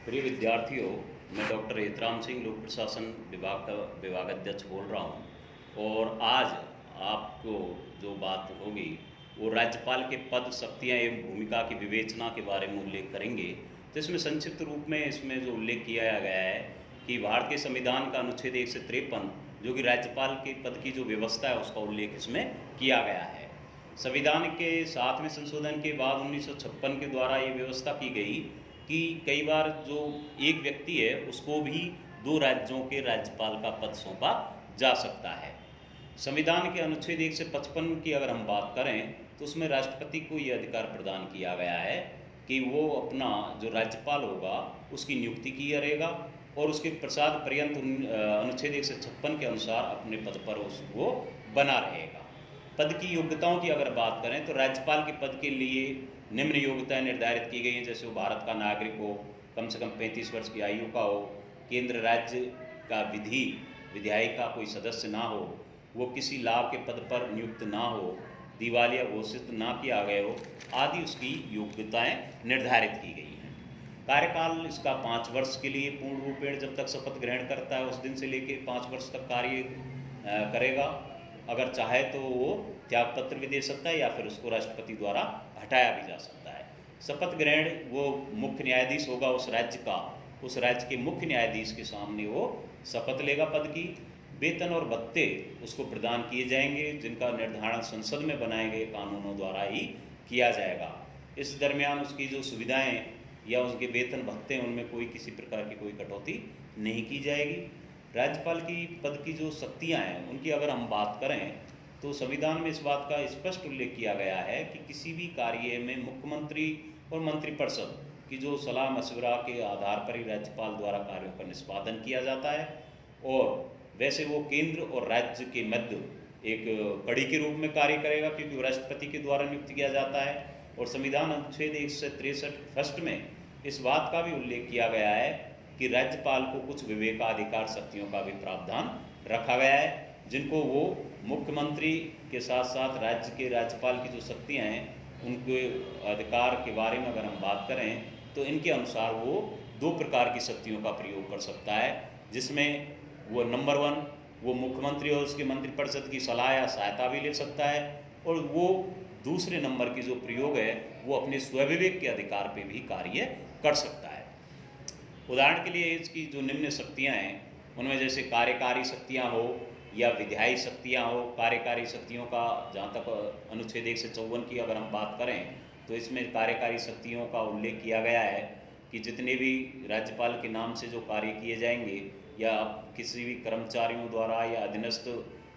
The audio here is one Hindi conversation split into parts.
प्रिय विद्यार्थियों, मैं डॉक्टर एतराम सिंह लोक प्रशासन विभाग का विभागाध्यक्ष बोल रहा हूँ। और आज आपको जो बात होगी वो राज्यपाल के पद, शक्तियाँ एवं भूमिका की विवेचना के बारे में उल्लेख करेंगे। तो इसमें संक्षिप्त रूप में इसमें जो उल्लेख किया गया है कि भारतीय संविधान का अनुच्छेद 153 जो कि राज्यपाल के पद की जो व्यवस्था है उसका उल्लेख इसमें किया गया है। संविधान के 7वें संशोधन के बाद 1956 के द्वारा ये व्यवस्था की गई कि कई बार जो एक व्यक्ति है उसको भी दो राज्यों के राज्यपाल का पद सौंपा जा सकता है। संविधान के अनुच्छेद 155 की अगर हम बात करें तो उसमें राष्ट्रपति को यह अधिकार प्रदान किया गया है कि वो अपना जो राज्यपाल होगा उसकी नियुक्ति की करेगा और उसके प्रसाद पर्यंत अनुच्छेद 156 के अनुसार अपने पद पर वो बना रहेगा। पद की योग्यताओं की अगर बात करें तो राज्यपाल के पद के लिए निम्न योग्यताएं निर्धारित की गई हैं, जैसे वो भारत का नागरिक हो, कम से कम 35 वर्ष की आयु का हो, केंद्र राज्य का विधायी का कोई सदस्य ना हो, वो किसी लाभ के पद पर नियुक्त ना हो, दिवालिया घोषित ना किया गया हो, आदि उसकी योग्यताएं निर्धारित की गई हैं। कार्यकाल इसका 5 वर्ष के लिए पूर्ण रूपेण जब तक शपथ ग्रहण करता है उस दिन से लेकर 5 वर्ष तक कार्य करेगा। अगर चाहे तो वो त्यागपत्र भी दे सकता है या फिर उसको राष्ट्रपति द्वारा हटाया भी जा सकता है। शपथ ग्रहण वो मुख्य न्यायाधीश होगा उस राज्य का, उस राज्य के मुख्य न्यायाधीश के सामने वो शपथ लेगा पद की। वेतन और भत्ते उसको प्रदान किए जाएंगे जिनका निर्धारण संसद में बनाए गए कानूनों द्वारा ही किया जाएगा। इस दरमियान उसकी जो सुविधाएं या उसके वेतन भत्ते उनमें कोई किसी प्रकार की कोई कटौती नहीं की जाएगी। राज्यपाल की पद की जो शक्तियां हैं उनकी अगर हम बात करें तो संविधान में इस बात का स्पष्ट उल्लेख किया गया है कि किसी भी कार्य में मुख्यमंत्री और मंत्रिपरिषद की जो सलाह मशवरा के आधार पर ही राज्यपाल द्वारा कार्यों का निष्पादन किया जाता है। और वैसे वो केंद्र और राज्य के मध्य एक कड़ी के रूप में कार्य करेगा क्योंकि वो राष्ट्रपति के द्वारा नियुक्त किया जाता है। और संविधान अनुच्छेद 163 फर्स्ट में इस बात का भी उल्लेख किया गया है कि राज्यपाल को कुछ विवेकाधिकार शक्तियों का भी प्रावधान रखा गया है जिनको वो मुख्यमंत्री के साथ साथ राज्य के राज्यपाल की जो शक्तियां हैं उनके अधिकार के बारे में अगर हम बात करें तो इनके अनुसार वो 2 प्रकार की शक्तियों का प्रयोग कर सकता है, जिसमें वो नंबर 1 वो मुख्यमंत्री और उसके मंत्रिपरिषद की सलाह या सहायता भी ले सकता है और वो दूसरे नंबर की जो प्रयोग है वो अपने स्वविवेक के अधिकार पे भी कार्य कर सकता है। उदाहरण के लिए इसकी जो निम्न शक्तियां हैं उनमें जैसे कार्यकारी शक्तियां हो या विधायी शक्तियां हो। कार्यकारी शक्तियों का जहाँ तक अनुच्छेद 154 की अगर हम बात करें तो इसमें कार्यकारी शक्तियों का उल्लेख किया गया है कि जितने भी राज्यपाल के नाम से जो कार्य किए जाएंगे या किसी भी कर्मचारियों द्वारा या अधीनस्थ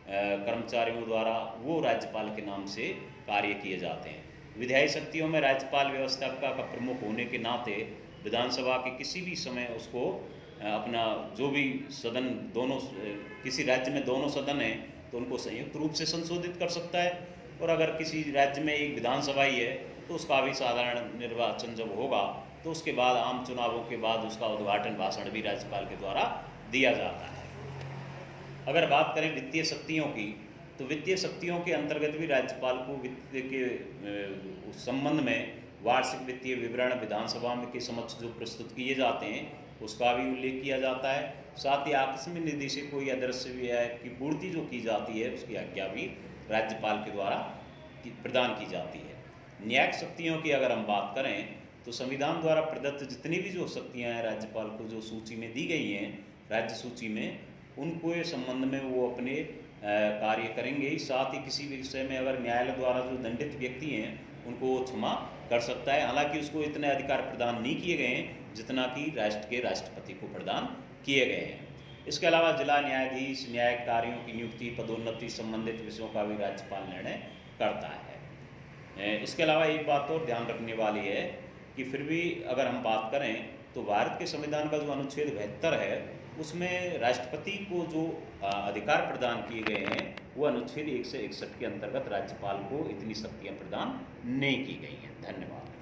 कर्मचारियों द्वारा वो राज्यपाल के नाम से कार्य किए जाते हैं। विधायी शक्तियों में राज्यपाल व्यवस्थापिका का प्रमुख होने के नाते विधानसभा के किसी भी समय उसको अपना जो भी सदन दोनों किसी राज्य में दोनों सदन हैं तो उनको संयुक्त रूप से संशोधित कर सकता है। और अगर किसी राज्य में एक विधानसभा ही है तो उसका भी साधारण निर्वाचन जब होगा तो उसके बाद आम चुनावों के बाद उसका उद्घाटन भाषण भी राज्यपाल के द्वारा दिया जाता है। अगर बात करें वित्तीय शक्तियों की तो वित्तीय शक्तियों के अंतर्गत भी राज्यपाल को वित्त के संबंध में वार्षिक वित्तीय विवरण विधानसभा में के समक्ष जो प्रस्तुत किए जाते हैं उसका भी उल्लेख किया जाता है। साथ ही आकस्मिक निदेशक या दृश्य व्यय की पूर्ति जो की जाती है उसकी आज्ञा भी राज्यपाल के द्वारा प्रदान की जाती है। न्यायिक शक्तियों की अगर हम बात करें तो संविधान द्वारा प्रदत्त जितनी भी जो शक्तियां हैं राज्यपाल को जो सूची में दी गई हैं राज्य सूची में उनको संबंध में वो अपने कार्य करेंगे। साथ ही किसी भी विषय में अगर न्यायालय द्वारा जो दंडित व्यक्ति हैं उनको वो क्षमा कर सकता है। हालांकि उसको इतने अधिकार प्रदान नहीं किए गए हैं जितना कि राष्ट्र के राष्ट्रपति को प्रदान किए गए हैं। इसके अलावा जिला न्यायाधीश न्यायिक कार्यों की नियुक्ति पदोन्नति संबंधित विषयों का भी राज्यपाल निर्णय करता है। इसके अलावा एक बात और ध्यान रखने वाली है कि फिर भी अगर हम बात करें तो भारत के संविधान का जो अनुच्छेद 72 है उसमें राष्ट्रपति को जो अधिकार प्रदान किए गए हैं वो अनुच्छेद 161 के अंतर्गत राज्यपाल को इतनी शक्तियां प्रदान नहीं की गई हैं। धन्यवाद।